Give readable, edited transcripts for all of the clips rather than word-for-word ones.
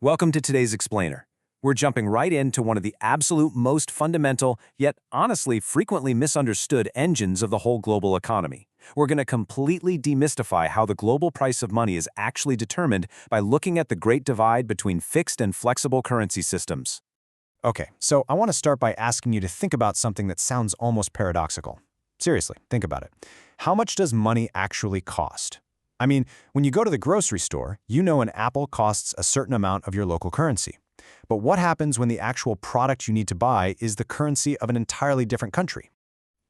Welcome to today's Explainer. We're jumping right into one of the absolute most fundamental, yet honestly frequently misunderstood engines of the whole global economy. We're going to completely demystify how the global price of money is actually determined by looking at the great divide between fixed and flexible currency systems. Okay, so I want to start by asking you to think about something that sounds almost paradoxical. Seriously, think about it. How much does money actually cost? I mean, when you go to the grocery store, you know an apple costs a certain amount of your local currency. But what happens when the actual product you need to buy is the currency of an entirely different country?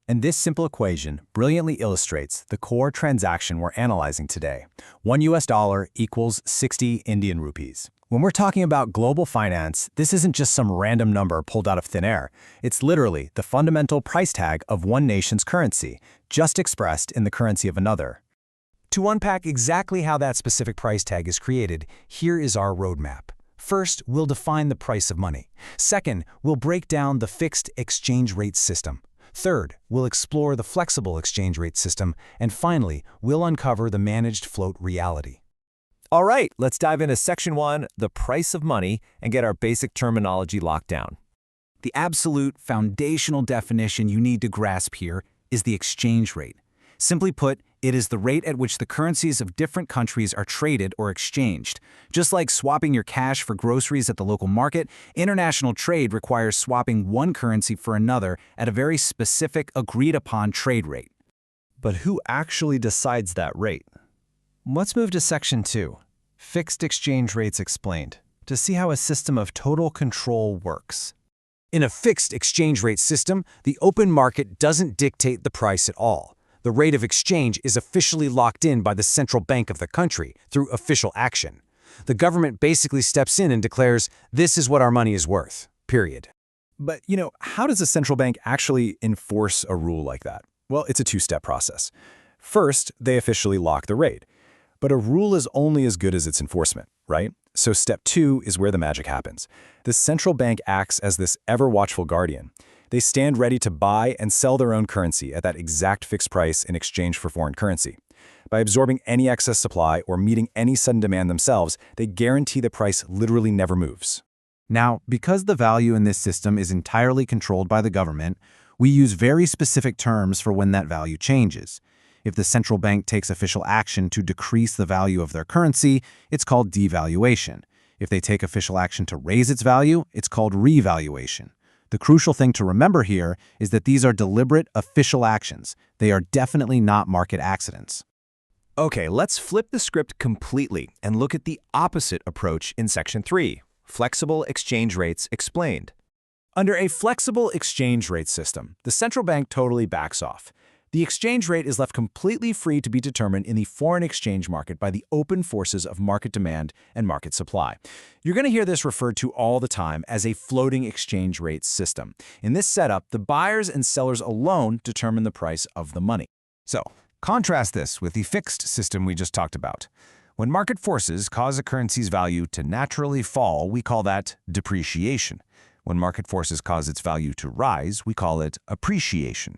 And this simple equation brilliantly illustrates the core transaction we're analyzing today. $1 equals 60 Indian rupees. When we're talking about global finance, this isn't just some random number pulled out of thin air. It's literally the fundamental price tag of one nation's currency, just expressed in the currency of another. To unpack exactly how that specific price tag is created, here is our roadmap. First, we'll define the price of money. Second, we'll break down the fixed exchange rate system. Third, we'll explore the flexible exchange rate system. And finally, we'll uncover the managed float reality. All right, let's dive into Section 1, the price of money, and get our basic terminology locked down. The absolute foundational definition you need to grasp here is the exchange rate. Simply put, it is the rate at which the currencies of different countries are traded or exchanged. Just like swapping your cash for groceries at the local market, international trade requires swapping one currency for another at a very specific, agreed-upon trade rate. But who actually decides that rate? Let's move to Section 2, Fixed Exchange Rates Explained, to see how a system of total control works. In a fixed exchange rate system, the open market doesn't dictate the price at all. The rate of exchange is officially locked in by the central bank of the country through official action. The government basically steps in and declares, this is what our money is worth, period. But, how does a central bank actually enforce a rule like that? Well, it's a two-step process. First, they officially lock the rate. But a rule is only as good as its enforcement, right? So step 2 is where the magic happens. The central bank acts as this ever-watchful guardian. They stand ready to buy and sell their own currency at that exact fixed price in exchange for foreign currency. By absorbing any excess supply or meeting any sudden demand themselves, they guarantee the price literally never moves. Now, because the value in this system is entirely controlled by the government, we use very specific terms for when that value changes. If the central bank takes official action to decrease the value of their currency, it's called devaluation. If they take official action to raise its value, it's called revaluation. The crucial thing to remember here is that these are deliberate, official actions. They are definitely not market accidents. Okay, let's flip the script completely and look at the opposite approach in Section 3, Flexible Exchange Rates Explained. Under a flexible exchange rate system, the central bank totally backs off. The exchange rate is left completely free to be determined in the foreign exchange market by the open forces of market demand and market supply. You're going to hear this referred to all the time as a floating exchange rate system. In this setup, the buyers and sellers alone determine the price of the money. So, contrast this with the fixed system we just talked about. When market forces cause a currency's value to naturally fall, we call that depreciation. When market forces cause its value to rise, we call it appreciation.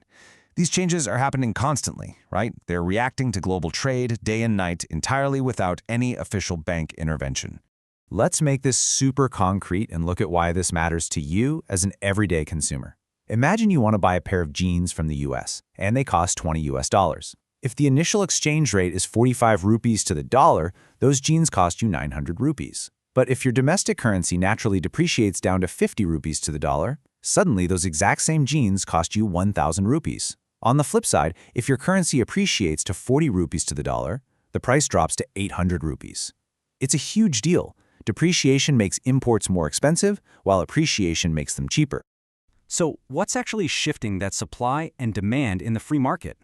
These changes are happening constantly, right? They're reacting to global trade day and night entirely without any official bank intervention. Let's make this super concrete and look at why this matters to you as an everyday consumer. Imagine you want to buy a pair of jeans from the US, and they cost $20. If the initial exchange rate is 45 rupees to the dollar, those jeans cost you 900 rupees. But if your domestic currency naturally depreciates down to 50 rupees to the dollar, suddenly those exact same jeans cost you 1,000 rupees. On the flip side, if your currency appreciates to 40 rupees to the dollar, the price drops to 800 rupees. It's a huge deal. Depreciation makes imports more expensive, while appreciation makes them cheaper. So, what's actually shifting that supply and demand in the free market?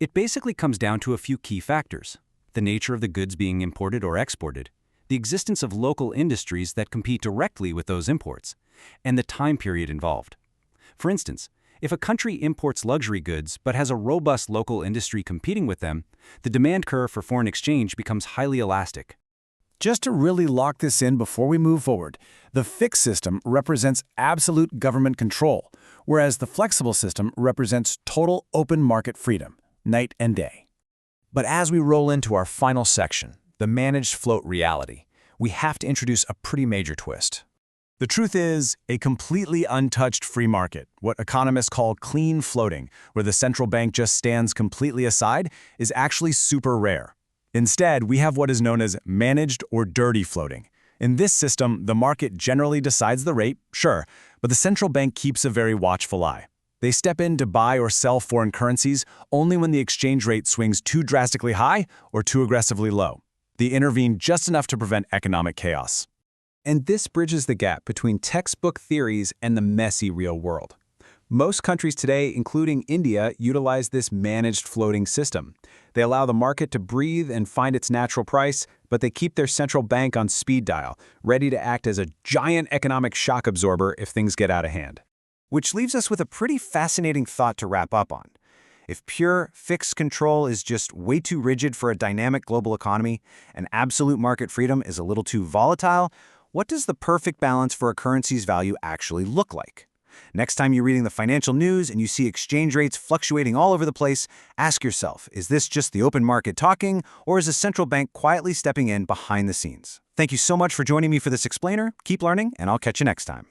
It basically comes down to a few key factors: the nature of the goods being imported or exported, the existence of local industries that compete directly with those imports, and the time period involved. For instance, if a country imports luxury goods but has a robust local industry competing with them, the demand curve for foreign exchange becomes highly elastic. Just to really lock this in before we move forward, the fixed system represents absolute government control, whereas the flexible system represents total open market freedom, night and day. But as we roll into our final section, the managed float reality, we have to introduce a pretty major twist. The truth is, a completely untouched free market, what economists call clean floating, where the central bank just stands completely aside, is actually super rare. Instead, we have what is known as managed or dirty floating. In this system, the market generally decides the rate, sure, but the central bank keeps a very watchful eye. They step in to buy or sell foreign currencies only when the exchange rate swings too drastically high or too aggressively low. They intervene just enough to prevent economic chaos. And this bridges the gap between textbook theories and the messy real world. Most countries today, including India, utilize this managed floating system. They allow the market to breathe and find its natural price, but they keep their central bank on speed dial, ready to act as a giant economic shock absorber if things get out of hand. Which leaves us with a pretty fascinating thought to wrap up on. If pure, fixed control is just way too rigid for a dynamic global economy, and absolute market freedom is a little too volatile, what does the perfect balance for a currency's value actually look like? Next time you're reading the financial news and you see exchange rates fluctuating all over the place, ask yourself, is this just the open market talking, or is a central bank quietly stepping in behind the scenes? Thank you so much for joining me for this explainer. Keep learning, and I'll catch you next time.